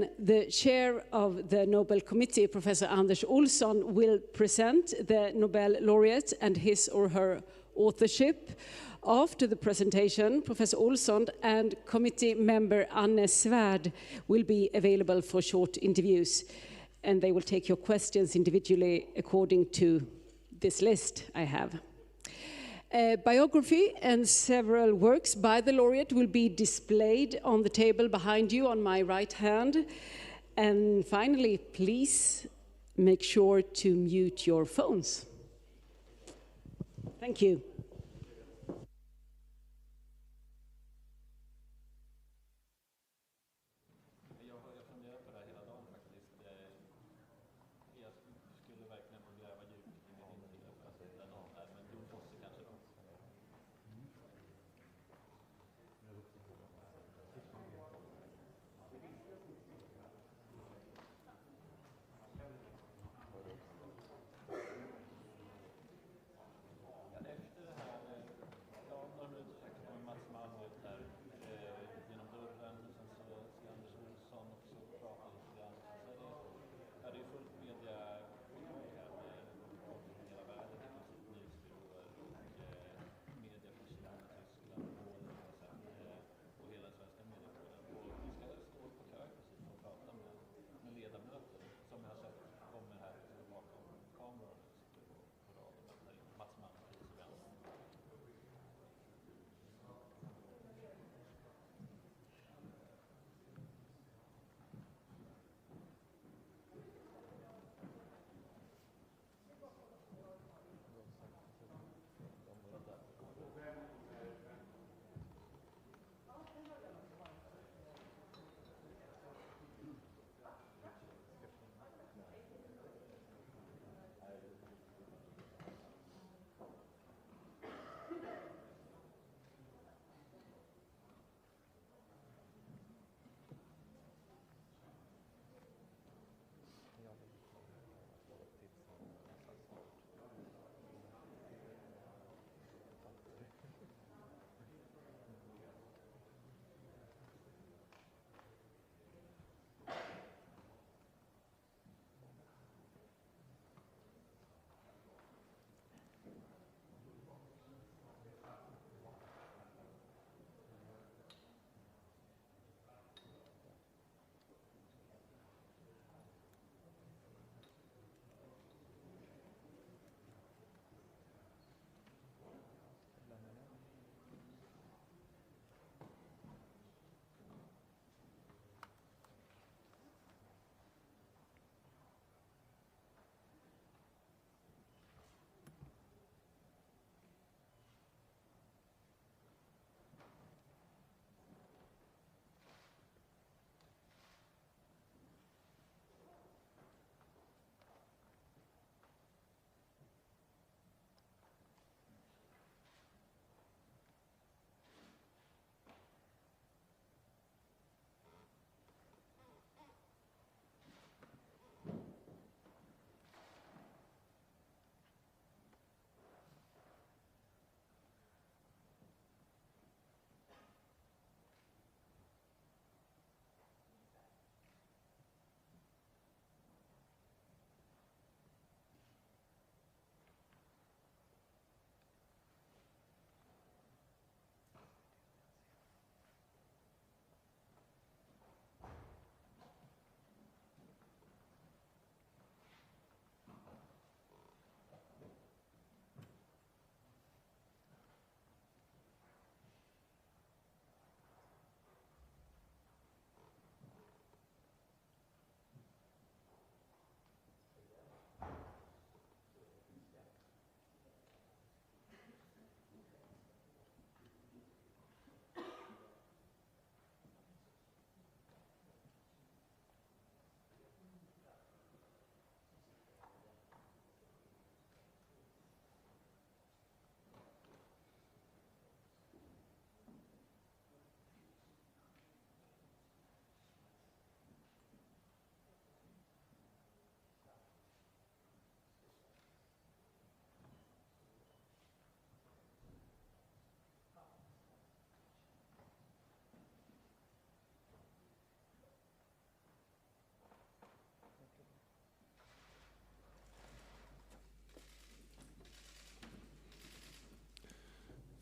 Then the chair of the Nobel Committee, Professor Anders Olsson, will present the Nobel laureate and his or her authorship. After the presentation, Professor Olsson and committee member Anne Svärd will be available for short interviews, and they will take your questions individually according to this list I have. A biography and several works by the laureate will be displayed on the table behind you on my right hand. And finally, please make sure to mute your phones. Thank you.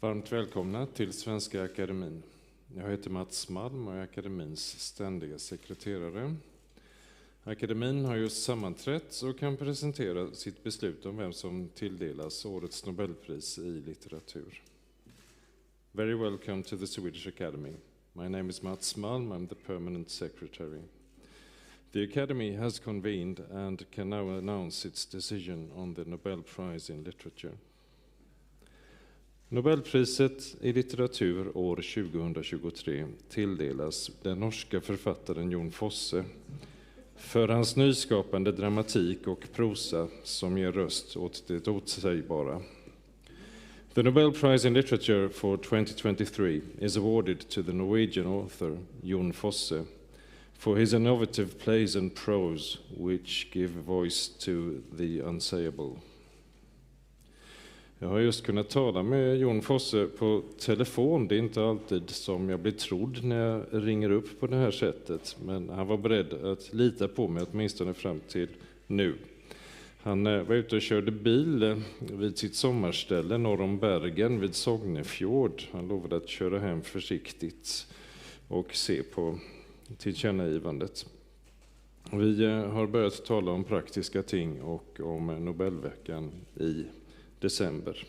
Varmt välkomna till Svenska Akademin. Jag heter Mats Malm och är akademins ständiga sekreterare. Akademin har just sammanträtt och kan presentera sitt beslut om vem som tilldelas årets Nobelpris i litteratur. Very welcome to the Swedish Academy. My name is Mats Malm, I'm the permanent secretary. The Academy has convened and can now announce its decision on the Nobel Prize in Literature. Nobelpriset i litteratur år 2023 tilldelas den norska författaren Jon Fosse för hans nyskapande dramatik och prosa som ger röst åt det otsägbara. The Nobel Prize in Literature for 2023 is awarded to the Norwegian author Jon Fosse for his innovative plays and prose which give voice to the unsayable. Jag har just kunnat tala med Jon Fosse på telefon. Det är inte alltid som jag blir trodd när jag ringer upp på det här sättet. Men han var beredd att lita på mig åtminstone fram till nu. Han var ute och körde bil vid sitt sommarställe norr om Bergen vid Sognefjord. Han lovade att köra hem försiktigt och se på tillkännagivandet. Vi har börjat tala om praktiska ting och om Nobelveckan i December.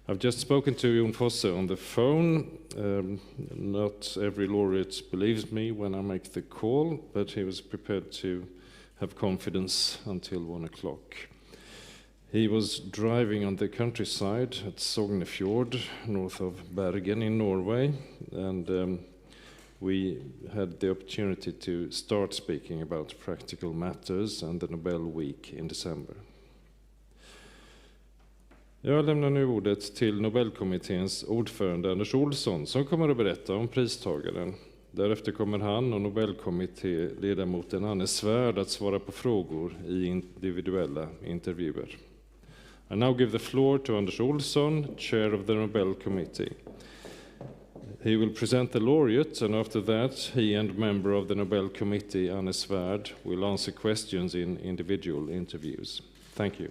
I've just spoken to Jon Fosse on the phone. Not every laureate believes me when I make the call, but he was prepared to have confidence until 1 o'clock. He was driving on the countryside at Sognefjord, north of Bergen in Norway, and we had the opportunity to start speaking about practical matters and the Nobel Week in December. Jag lämnar nu ordet till Nobelkommitténs ordförande Anders Olsson som kommer att berätta om pristagaren. Därefter kommer han och Nobelkommittéledamoten Anne Svärd att svara på frågor i individuella intervjuer. I now give the floor to Anders Olsson, chair of the Nobel Committee. He will present the laureate, and after that, he and member of the Nobel Committee, Anne Svärd, will answer questions in individual interviews. Thank you.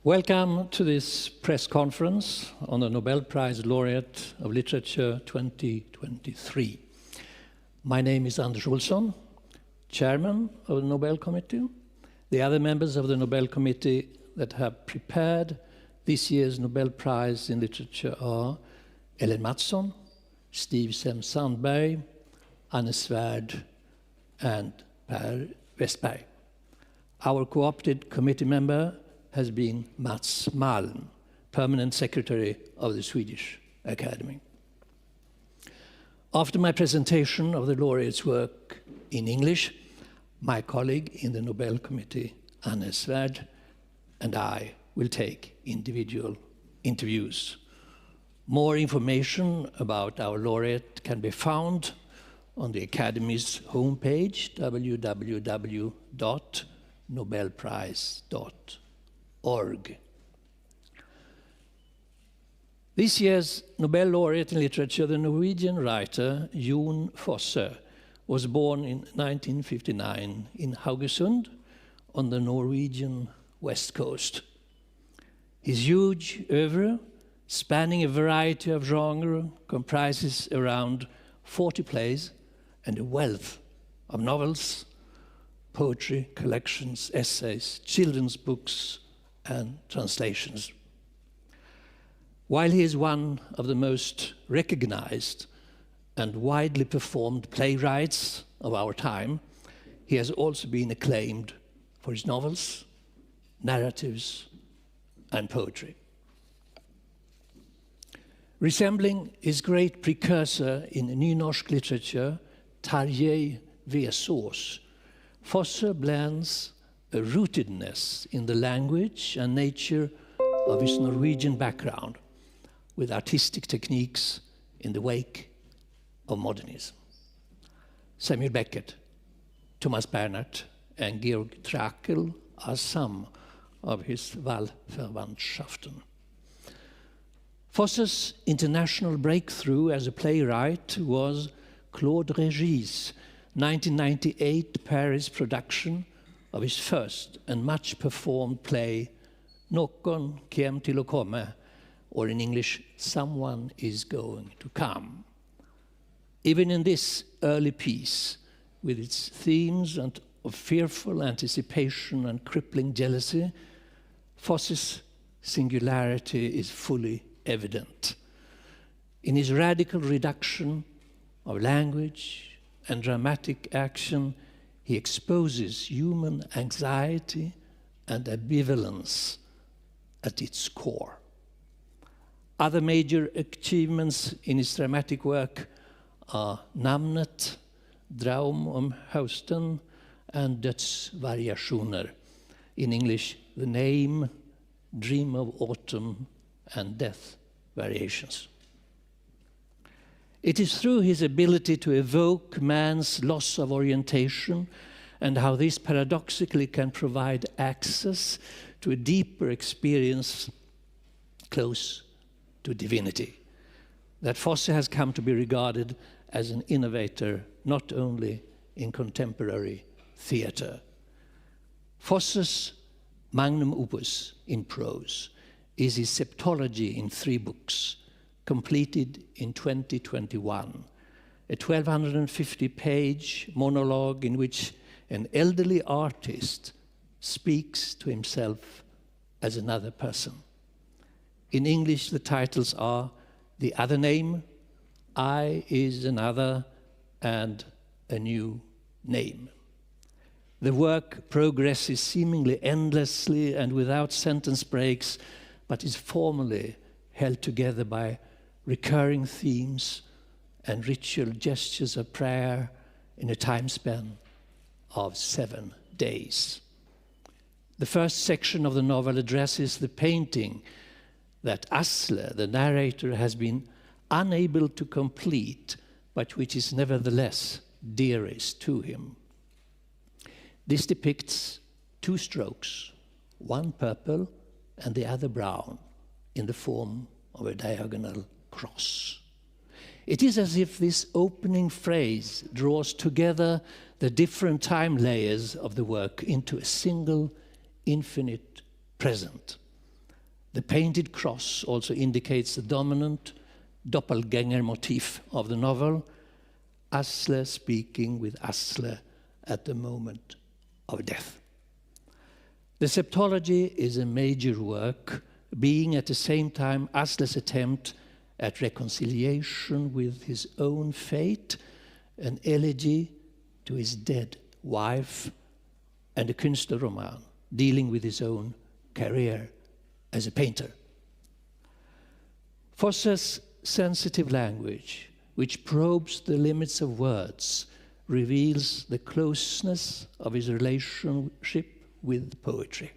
Welcome to this press conference on the Nobel Prize Laureate of Literature 2023. My name is Anders Olsson, chairman of the Nobel Committee. The other members of the Nobel Committee that have prepared this year's Nobel Prize in Literature are Ellen Mattsson, Steve Sem-Sandberg, Anne Svärd, and Per Westberg. Our co-opted committee member has been Mats Malm, permanent secretary of the Swedish Academy. After my presentation of the laureate's work in English, my colleague in the Nobel Committee, Anne Svärd, and I will take individual interviews. More information about our laureate can be found on the Academy's homepage, www.nobelprize.org. This year's Nobel laureate in literature, the Norwegian writer Jon Fosse, was born in 1959 in Haugesund on the Norwegian west coast. His huge oeuvre, spanning a variety of genres, comprises around 40 plays and a wealth of novels, poetry, collections, essays, children's books, and translations. While he is one of the most recognized and widely performed playwrights of our time, he has also been acclaimed for his novels, narratives, and poetry. Resembling his great precursor in nynorsk literature, Tarjei Vesaas, Fosse blends a rootedness in the language and nature of his Norwegian background with artistic techniques in the wake of modernism. Samuel Beckett, Thomas Bernhardt, and Georg Trakl are some of his Wahlverwandtschaften. Fosse's international breakthrough as a playwright was Claude Régis' 1998 Paris production of his first and much performed play, Någon kjem til å komme, or in English, Someone is Going to Come. Even in this early piece, with its themes and of fearful anticipation and crippling jealousy, Fosse's singularity is fully evident. In his radical reduction of language and dramatic action, he exposes human anxiety and ambivalence at its core. Other major achievements in his dramatic work are Namnet, Draum om hösten, and Dödsvariationer. In English, The Name, Dream of Autumn, and Death Variations. It is through his ability to evoke man's loss of orientation and how this paradoxically can provide access to a deeper experience close to divinity that Fosse has come to be regarded as an innovator not only in contemporary theatre. Fosse's magnum opus in prose is his septology in 3 books, completed in 2021, a 1,250-page monologue in which an elderly artist speaks to himself as another person. In English, the titles are The Other Name, I is Another, and A New Name. The work progresses seemingly endlessly and without sentence breaks, but is formally held together by recurring themes and ritual gestures of prayer in a time span of 7 days. The first section of the novel addresses the painting that Asle, the narrator, has been unable to complete, but which is nevertheless dearest to him. This depicts 2 strokes, one purple and the other brown, in the form of a diagonal cross. It is as if this opening phrase draws together the different time layers of the work into a single infinite present. The painted cross also indicates the dominant doppelganger motif of the novel, Asle speaking with Asle at the moment of death. The septology is a major work, being at the same time Asle's attempt at reconciliation with his own fate, an elegy to his dead wife, and a Künstlerroman dealing with his own career as a painter. Fosse's sensitive language, which probes the limits of words, reveals the closeness of his relationship with poetry.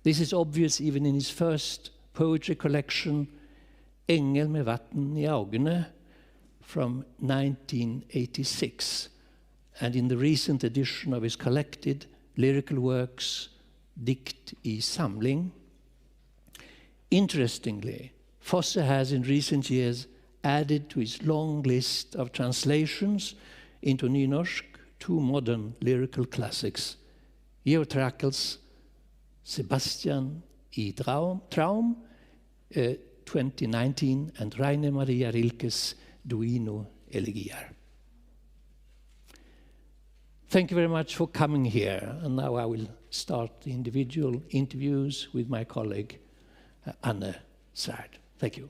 This is obvious even in his first poetry collection, Engel med vatten I ögonen, from 1986, and in the recent edition of his collected lyrical works, Dikt I samling. Interestingly, Fosse has in recent years added to his long list of translations into nynorsk 2 modern lyrical classics, Georg Trakls Sebastian I Traum, 2019, and Rainer Maria Rilke's Duino Elegier. Thank you very much for coming here, and now I will start the individual interviews with my colleague, Anne Svärd. Thank you.